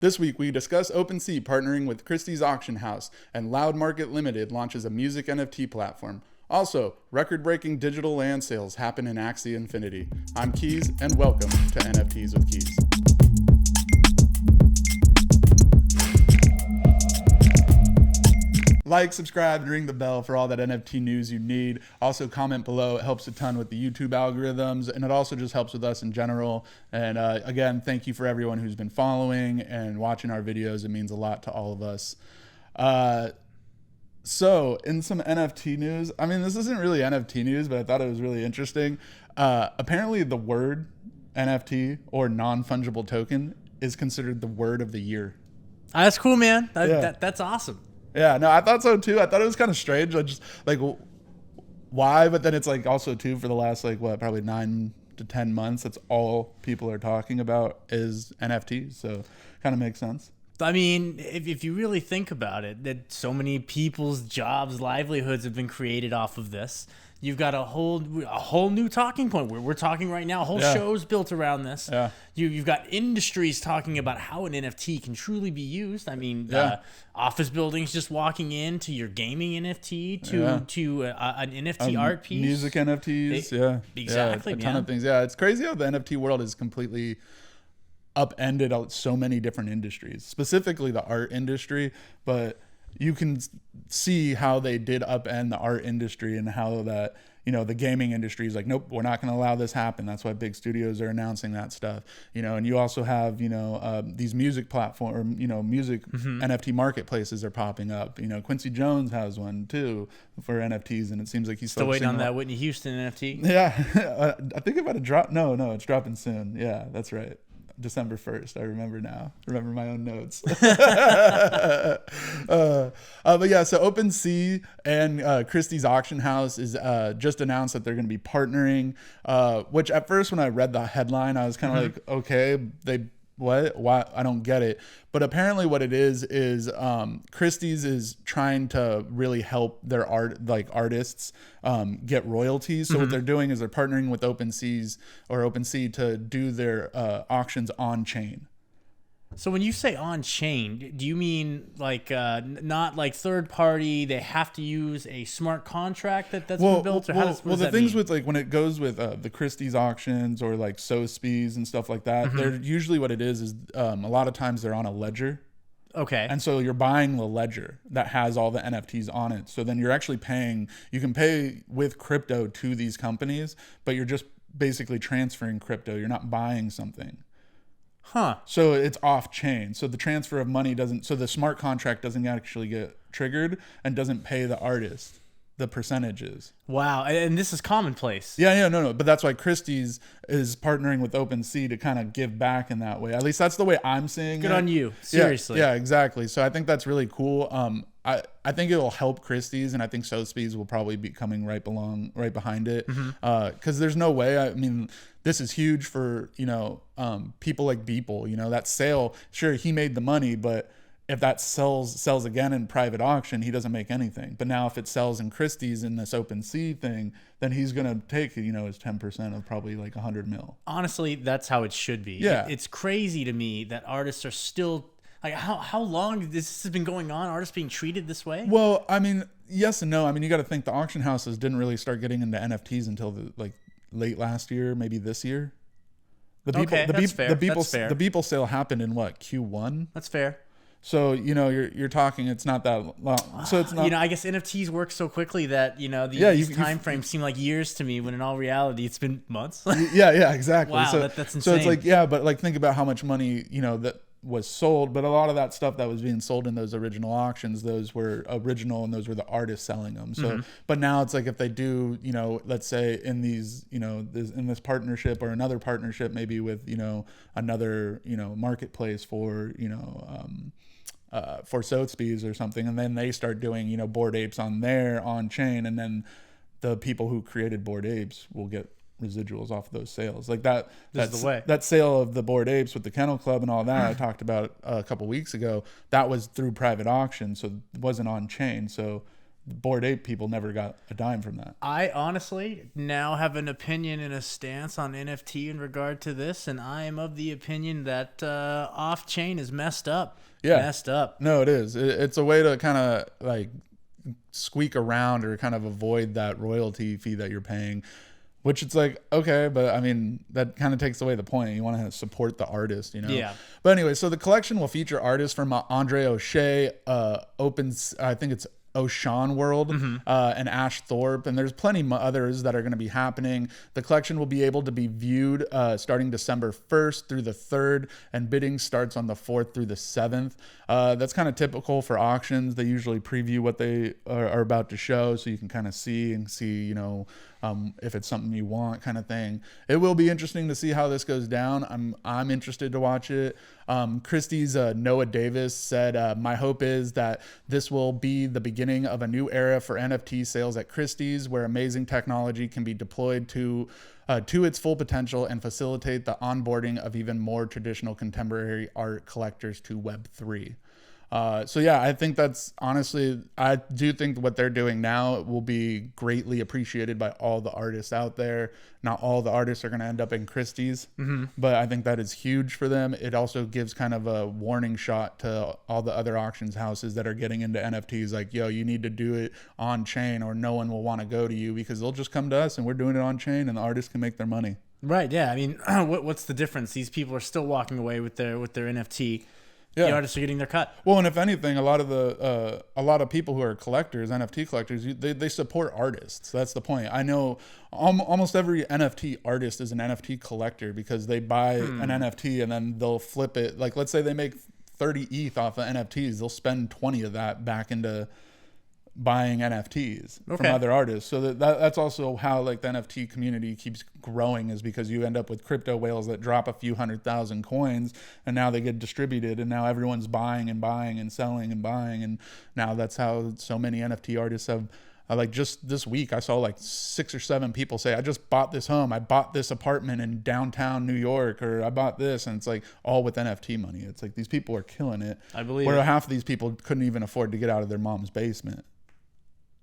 This week, we discuss OpenSea partnering with Christie's Auction House, and Loud Market Limited launches a music NFT platform. Also, record-breaking digital land sales happen in Axie Infinity. I'm Keys, and welcome to NFTs with Keys. Like, subscribe, and ring the bell for all that NFT news you need. Also, comment below. It helps a ton with the YouTube algorithms, and it also just helps with us in general. And again, thank you for everyone who's been following and watching our videos. It means a lot to all of us. So, in some NFT news, I mean, this isn't really NFT news, but I thought it was really interesting. Apparently, the word NFT, or non-fungible token, is considered the word of the year. That's cool, man. That's awesome. Yeah, no, I thought so too. I thought it was kind of strange. I just like, why? But then it's like also too for the last probably 9 to 10 months. That's all people are talking about is NFTs. So kind of makes sense. I mean, if you really think about it, that so many people's jobs, livelihoods have been created off of this. You've got a whole new talking point where we're talking right now. A whole show's built around this. Yeah. You've got industries talking about how an NFT can truly be used. I mean, office buildings just walking in to your gaming NFT to an NFT art piece. Music NFTs. Exactly. A ton of things. Yeah, it's crazy how the NFT world is completely upended so many different industries, specifically the art industry, but you can see how they did upend the art industry and how that, the gaming industry is like, nope, we're not going to allow this happen. That's why big studios are announcing that stuff, and you also have, these music platform, music NFT marketplaces are popping up. Quincy Jones has one too for NFTs, and it seems like he's still waiting on that Whitney Houston NFT. Yeah. I think it might have dropped. No, it's dropping soon. Yeah, that's right. December 1st. I remember now. Remember my own notes. But yeah, so OpenSea and Christie's Auction House is just announced that they're going to be partnering, which at first when I read the headline, I was kind of like, okay, why? I don't get it. But apparently what it is Christie's is trying to really help their artists get royalties. So what they're doing is they're partnering with OpenSea to do their auctions on chain. So when you say on chain, do you mean not like third party? They have to use a smart contract that's been built, or the things with when it goes with the Christie's auctions or like Sotheby's and stuff like that, they're usually what it is a lot of times they're on a ledger. Okay. And so you're buying the ledger that has all the NFTs on it. So then you're actually paying. You can pay with crypto to these companies, but you're just basically transferring crypto. You're not buying something. Huh. So it's off chain. So the transfer of money so the smart contract doesn't actually get triggered and doesn't pay the artist the percentages. Wow. And this is commonplace. Yeah, no. But that's why Christie's is partnering with OpenSea to kind of give back in that way. At least that's the way I'm seeing it. Good on you. Seriously. Yeah, exactly. So I think that's really cool. I think it'll help Christie's, and I think Sotheby's will probably be coming right behind it. Because there's no way. I mean, this is huge for people like Beeple. That sale. Sure, he made the money, but if that sells again in private auction, he doesn't make anything. But now if it sells in Christie's in this OpenSea thing, then he's gonna take his 10% of probably like $100 million. Honestly, that's how it should be. Yeah, it's crazy to me that artists are still. Like, how long this has been going on? Artists being treated this way? Well, I mean, yes and no. I mean, you got to think the auction houses didn't really start getting into NFTs until late last year, maybe this year. The Beeple sale happened in what, Q1? That's fair. So you're talking. It's not that long. So it's not. I guess NFTs work so quickly that these time frames seem like years to me, when in all reality it's been months. yeah, exactly. Wow, that's insane. So it's but think about how much money that was sold, but a lot of that stuff that was being sold in those original auctions, those were original and those were the artists selling them. So but now it's like if they do let's say in these in this partnership or another partnership maybe with another marketplace for for Sotheby's or something, and then they start doing Bored Apes on chain, and then the people who created Bored Apes will get residuals off of those sales. Like that sale of the Bored Apes with the Kennel Club and all that I talked about a couple weeks ago, that was through private auction, so it wasn't on chain. So Bored Ape people never got a dime from that. I honestly now have an opinion and a stance on NFT in regard to this, and I am of the opinion that off-chain is messed up. Yeah. Messed up. No, it is. It's a way to kind of like squeak around or kind of avoid that royalty fee that you're paying, which it's like, okay, but I mean, that kind of takes away the point. You want to support the artist, you know? Yeah. But anyway, so the collection will feature artists from Andre O'Shea, I think it's Ocean World, and Ash Thorpe, and there's plenty others that are going to be happening. The collection will be able to be viewed starting December 1st through the 3rd, and bidding starts on the 4th through the 7th. That's kind of typical for auctions. They usually preview what they are about to show, so you can kind of see, you know, if it's something you want, kind of thing. It will be interesting to see how this goes down. I'm interested to watch it. Christie's Noah Davis said, "My hope is that this will be the beginning of a new era for NFT sales at Christie's, where amazing technology can be deployed to its full potential and facilitate the onboarding of even more traditional contemporary art collectors to Web3." So yeah, I think that's honestly, I do think what they're doing now will be greatly appreciated by all the artists out there. Not all the artists are going to end up in Christie's, but I think that is huge for them. It also gives kind of a warning shot to all the other auctions houses that are getting into NFTs. Like, yo, you need to do it on chain or no one will want to go to you, because they'll just come to us and we're doing it on chain and the artists can make their money. Right. Yeah. I mean, what's the difference? These people are still walking away with their NFT. Yeah. The artists are getting their cut. Well, and if anything, a lot of people who are collectors, NFT collectors, they support artists. That's the point. I know almost every NFT artist is an NFT collector, because they buy an NFT and then they'll flip it. Like, let's say they make 30 ETH off of NFTs, they'll spend 20 of that back into buying NFTs from other artists. So that's also how like the NFT community keeps growing, is because you end up with crypto whales that drop a few 100,000 coins and now they get distributed and now everyone's buying and buying and selling and buying. And now that's how so many NFT artists have, like just this week, I saw like 6 or 7 people say, I just bought this home. I bought this apartment in downtown New York, or I bought this. And it's like all with NFT money. It's like these people are killing it. I believe Where it. half of these people couldn't even afford to get out of their mom's basement.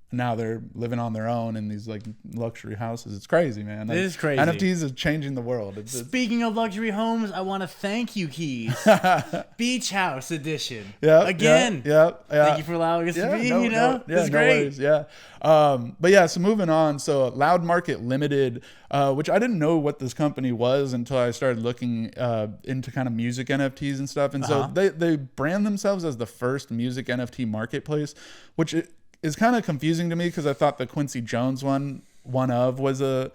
Now they're living on their own in these like luxury houses. It's crazy, man. It is crazy. NFTs is changing the world. Speaking of luxury homes, I want to thank you, Keys. Beach House Edition. Yeah. Again. Yeah. Thank you for allowing us to be, It's great. Worries, yeah. But yeah, so moving on. So Loud Market Limited, which I didn't know what this company was until I started looking into kind of music NFTs and stuff. And so they brand themselves as the first music NFT marketplace, which is kind of confusing to me, because I thought the Quincy Jones one was a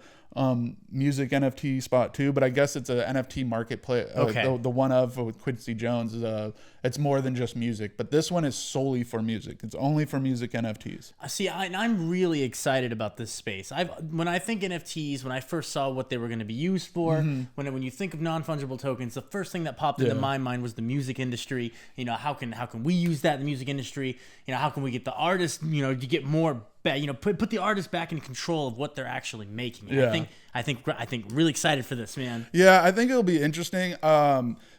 music NFT spot too, but I guess it's a NFT marketplace. The one of with Quincy Jones is it's more than just music, but this one is solely for music. It's only for music NFTs. See, I'm really excited about this space. When I think NFTs, when I first saw what they were going to be used for, when you think of non-fungible tokens, the first thing that popped into my mind was the music industry. You know, how can we use that in the music industry? You know, how can we get the artists, to get more, put the artists back in control of what they're actually making. And I think really excited for this, man. Yeah, I think it'll be interesting.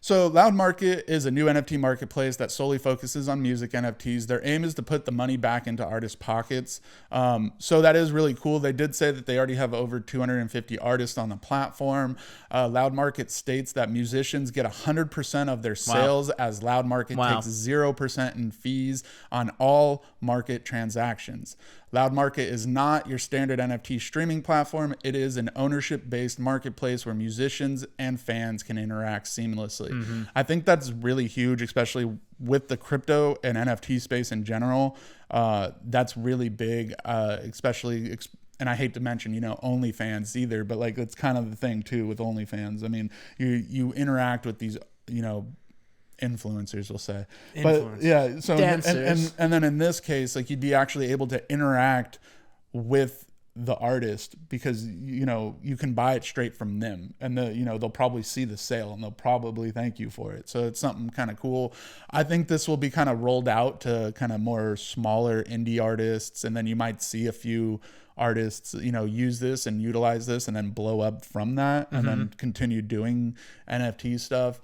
So Loud Market is a new NFT marketplace that solely focuses on music NFTs. Their aim is to put the money back into artists' pockets. So that is really cool. They did say that they already have over 250 artists on the platform. Loud Market states that musicians get 100% of their sales, as Loud Market takes 0% in fees on all market transactions. Loud Market is not your standard NFT streaming platform. It is an ownership-based marketplace where musicians and fans can interact seamlessly. I think that's really huge, especially with the crypto and NFT space in general. That's really big, especially. And I hate to mention, OnlyFans either, but like it's kind of the thing too with OnlyFans. I mean, you interact with these, influencers, we'll say. But yeah, so and then in this case, like you'd be actually able to interact with the artist, because you can buy it straight from them, and they'll probably see the sale and they'll probably thank you for it. So it's something kind of cool. I think this will be kind of rolled out to kind of more smaller indie artists, and then you might see a few artists use this and utilize this and then blow up from that, and then continue doing NFT stuff.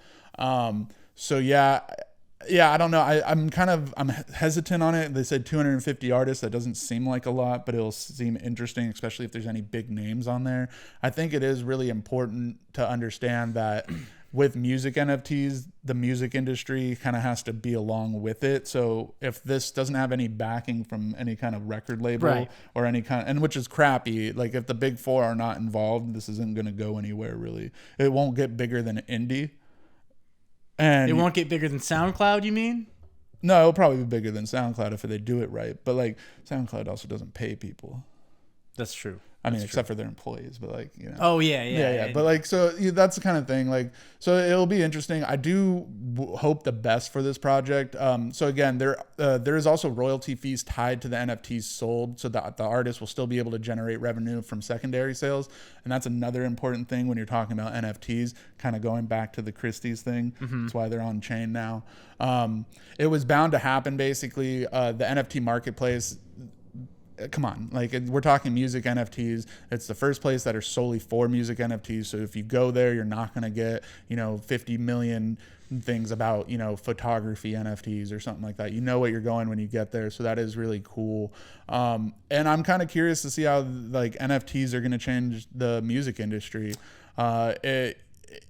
So yeah, Yeah, I don't know. I'm hesitant on it. They said 250 artists. That doesn't seem like a lot, but it'll seem interesting, especially if there's any big names on there. I think it is really important to understand that with music NFTs, the music industry kind of has to be along with it. So if this doesn't have any backing from any kind of record label Right. or any kind, and which is crappy, like if the big four are not involved, this isn't going to go anywhere really. It won't get bigger than indie. And It won't get bigger than SoundCloud, you mean? no, it'll probably be bigger than SoundCloud if they do it right. But like SoundCloud also doesn't pay people. That's true. I mean, except for their employees, but like, Oh, yeah. But like, so that's the kind of thing. Like, so it'll be interesting. I do hope the best for this project. So again, there is also royalty fees tied to the NFTs sold, so that the artist will still be able to generate revenue from secondary sales. And that's another important thing when you're talking about NFTs. Kind of going back to the Christie's thing. That's why they're on chain now. It was bound to happen. Basically, the NFT marketplace. Come on, like we're talking music NFTs. It's the first place that are solely for music NFTs. So if you go there, you're not going to get, 50 million things about, photography NFTs or something like that. You know what you're going when you get there. So that is really cool. And I'm kind of curious to see how like NFTs are going to change the music industry.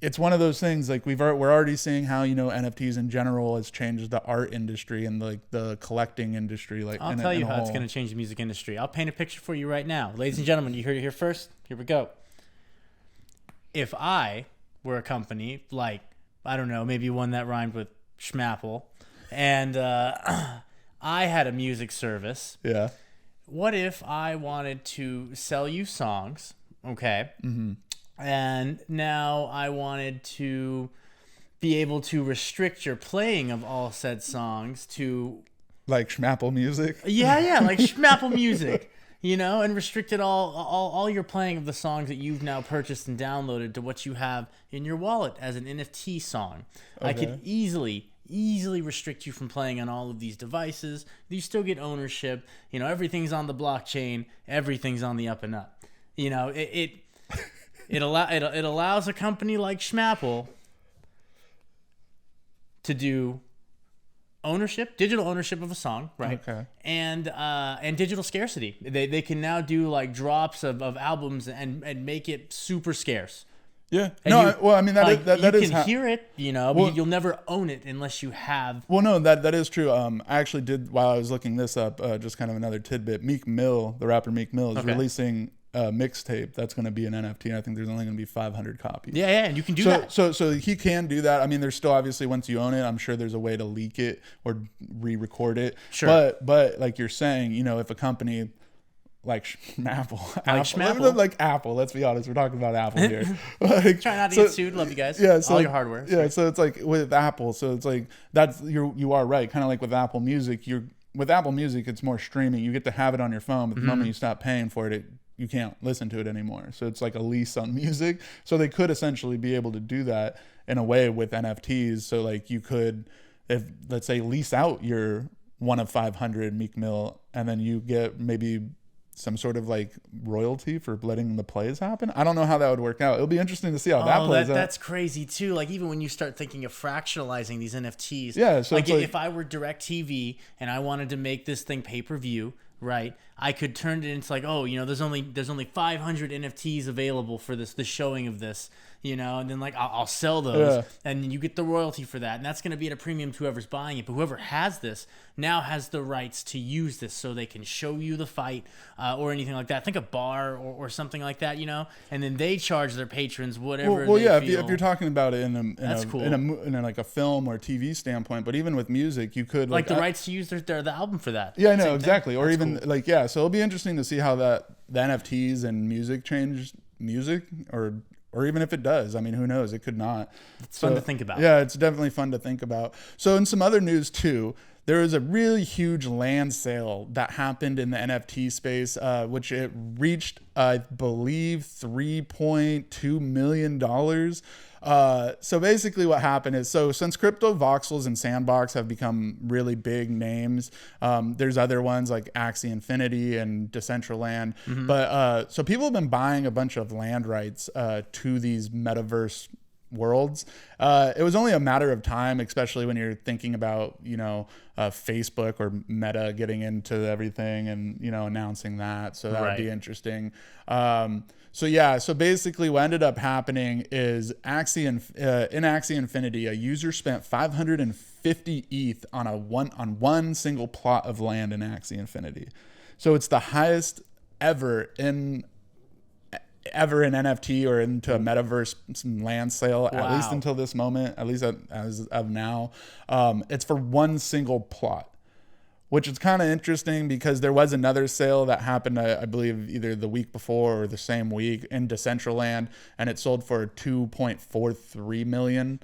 It's one of those things like we're already seeing how NFTs in general has changed the art industry and like the collecting industry. Like I'll tell you how it's going to change the music industry. I'll paint a picture for you right now, ladies and gentlemen. You heard it here first. Here we go. If I were a company like, I don't know, maybe one that rhymed with schmapple, and I had a music service. Yeah. What if I wanted to sell you songs? Okay. Mm-hmm. And now I wanted to be able to restrict your playing of all said songs to like schmapple music. Yeah, like schmapple music, and restricted all your playing of the songs that you've now purchased and downloaded to what you have in your wallet as an NFT song. Okay. I could easily restrict you from playing on all of these devices. You still get ownership. Everything's on the blockchain. Everything's on the up and up. It allows a company like Schmapple to do digital ownership of a song, right? Okay. And digital scarcity. They can now do like drops of albums and make it super scarce. Yeah. And you can hear it, but you'll never own it unless you have. Well, no, that is true. I actually did, while I was looking this up, just kind of another tidbit. Meek Mill, the rapper Meek Mill, is releasing a mixtape that's going to be an NFT, and I think there's only going to be 500 copies. Yeah, and you can do that. So he can do that. I mean, there's still obviously once you own it, I'm sure there's a way to leak it or re-record it. Sure. But like you're saying, if a company like Schmapple, like Apple. Let's be honest, we're talking about Apple here. Try not to get sued. Love you guys. Yeah, so all your hardware. Yeah, so it's like with Apple. So it's like you are right. Kind of like with Apple Music. With Apple Music, it's more streaming. You get to have it on your phone, but the moment you stop paying for it, you can't listen to it anymore. So it's like a lease on music. So they could essentially be able to do that in a way with NFTs. So like you could, if let's say lease out your one of 500 Meek Mill, and then you get maybe some sort of like royalty for letting the plays happen. I don't know how that would work out. It'll be interesting to see how that plays out. That's crazy too. Like even when you start thinking of fractionalizing these NFTs. Yeah. So like if I were DirecTV and I wanted to make this thing pay-per-view, right? I could turn it into like, there's only 500 NFTs available for the showing of this, and then like I'll sell those, and you get the royalty for that, and that's going to be at a premium to whoever's buying it. But whoever has this now has the rights to use this, so they can show you the fight or anything like that. Think a bar or something like that, and then they charge their patrons whatever. Well, yeah. If you're talking about it in like a film or TV standpoint, but even with music, you could like the rights to use the album for that. Yeah, I know exactly. Or even cool. Like So it'll be interesting to see how the NFTs and music change music, or even if it does. I mean, who knows? It could not. It's fun to think about. Yeah, it's definitely fun to think about. So in some other news too, there was a really huge land sale that happened in the NFT space, which it reached, I believe, $3.2 million. So basically what happened is, since Crypto Voxels and Sandbox have become really big names, there's other ones like Axie Infinity and Decentraland. But so people have been buying a bunch of land rights to these metaverse worlds. It was only a matter of time, especially when you're thinking about, Facebook or Meta getting into everything and, announcing that. So that would be interesting. So basically what ended up happening is in Axie Infinity, a user spent 550 ETH on one single plot of land in Axie Infinity. So it's the highest ever in NFT or into a metaverse land sale, at least until this moment, at least as of now. It's for one single plot, which is kind of interesting because there was another sale that happened, I believe, either the week before or the same week in Decentraland, and it sold for 2.43 million.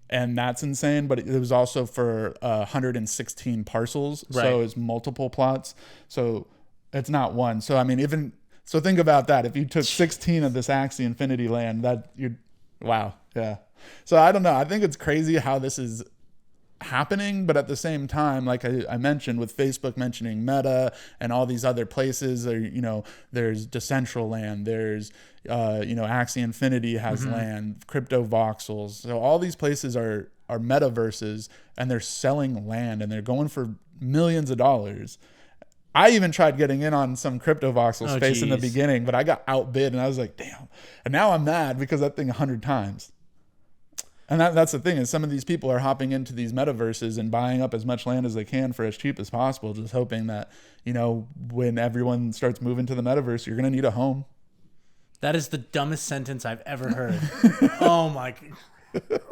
And that's insane, but it was also for 116 parcels. Right. So it's multiple plots. So it's not one. So, I mean, so think about that. If you took 16 of this Axie Infinity land, wow. Yeah. So I don't know. I think it's crazy how this is happening, but at the same time, like I mentioned, with Facebook mentioning Meta and all these other places, there's Decentraland, there's Axie Infinity has land, Crypto Voxels. So all these places are metaverses, and they're selling land, and they're going for millions of dollars. I even tried getting in on some Crypto Voxel space in the beginning, but I got outbid, and I was like, damn. And now I'm mad because that thing 100 times. And that's the thing, is some of these people are hopping into these metaverses and buying up as much land as they can for as cheap as possible, just hoping that, when everyone starts moving to the metaverse, you're going to need a home. That is the dumbest sentence I've ever heard. Oh my God.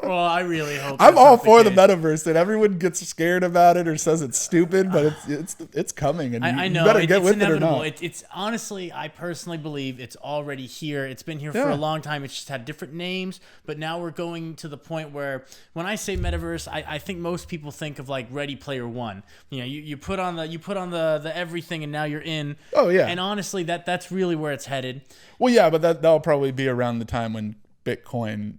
Well, I really hope I'm all for the metaverse, and everyone gets scared about it or says it's stupid, but it's coming, and I know, you better get with inevitable. it or not. It's honestly, I personally believe it's already here. It's been here for a long time. It's just had different names, but now we're going to the point where when I say metaverse, I think most people think of like Ready Player One. You put on the everything, and now you're in. Oh yeah. And honestly, that's really where it's headed. Well, yeah, but that'll probably be around the time when Bitcoin,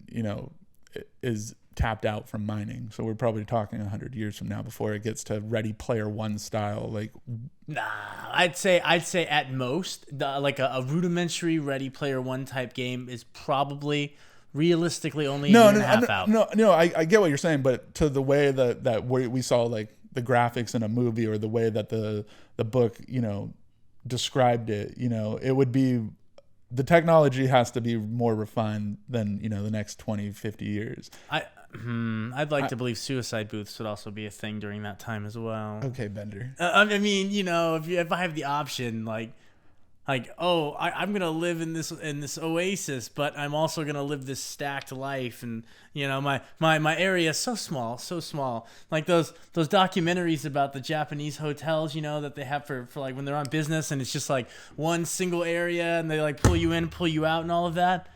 is tapped out from mining. So we're probably talking 100 years from now before it gets to Ready Player One style. Like, nah, I'd say at most like a rudimentary Ready Player One type game is probably realistically only a year and a half out. No, I get what you're saying, but to the way that we saw like the graphics in a movie, or the way that the book, described it, it would be, the technology has to be more refined than, the next 20, 50 years. I'd like to believe suicide booths would also be a thing during that time as well. Okay, Bender. I mean, if I have the option, I'm gonna live in this oasis, but I'm also gonna live this stacked life, and my area is so small. Like those documentaries about the Japanese hotels, that they have for like when they're on business, and it's just like one single area, and they like pull you in, pull you out, and all of that.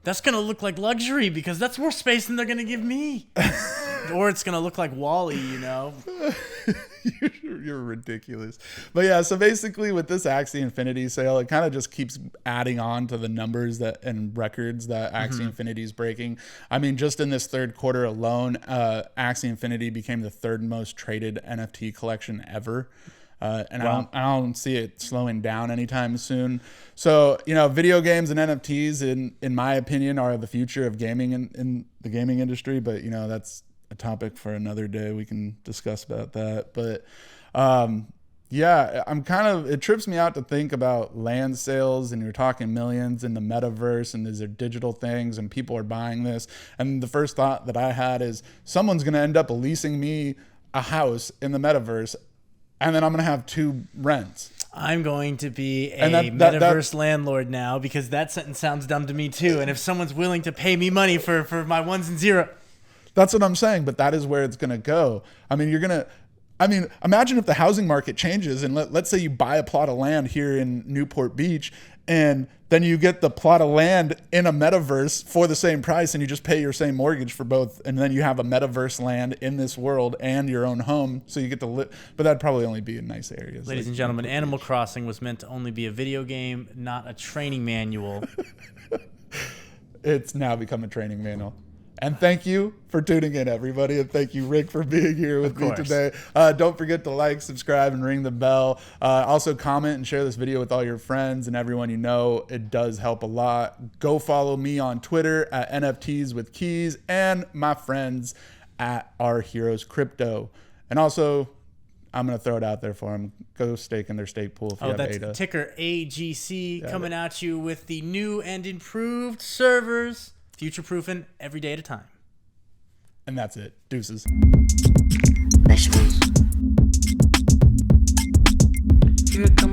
That's gonna look like luxury because that's more space than they're gonna give me. Or it's gonna look like WALL-E, You're ridiculous. But yeah, so basically with this Axie Infinity sale, it kind of just keeps adding on to the numbers and records that Axie Infinity is breaking. I mean, just in this third quarter alone, Axie Infinity became the third most traded NFT collection ever. And wow. I don't see it slowing down anytime soon. So, video games and NFTs, in my opinion, are the future of gaming in the gaming industry. But, that's a topic for another day. We can discuss about that. But, it trips me out to think about land sales, and you're talking millions in the metaverse, and these are digital things, and people are buying this. And the first thought that I had is someone's going to end up leasing me a house in the metaverse, and then I'm going to have 2 rents. I'm going to be a metaverse landlord now, because that sentence sounds dumb to me too. And if someone's willing to pay me money for my ones and zeros. That's what I'm saying, but that is where it's going to go. I mean, imagine if the housing market changes, and let's say you buy a plot of land here in Newport Beach, and then you get the plot of land in a metaverse for the same price, and you just pay your same mortgage for both, and then you have a metaverse land in this world and your own home, so you get to live. But that'd probably only be in nice areas. Ladies and gentlemen, Animal Crossing was meant to only be a video game, not a training manual. It's now become a training manual. And thank you for tuning in, everybody. And thank you, Rick, for being here with me today. Don't forget to like, subscribe, and ring the bell. Also, comment and share this video with all your friends and everyone you know. It does help a lot. Go follow me on Twitter at NFTs with Keys and my friends at Argyros Crypto. And also, I'm going to throw it out there for them. Go stake in their stake pool if you have that's ADA. Ticker AGC coming at you with the new and improved servers. Future-proofing every day at a time. And that's it. Deuces. Here come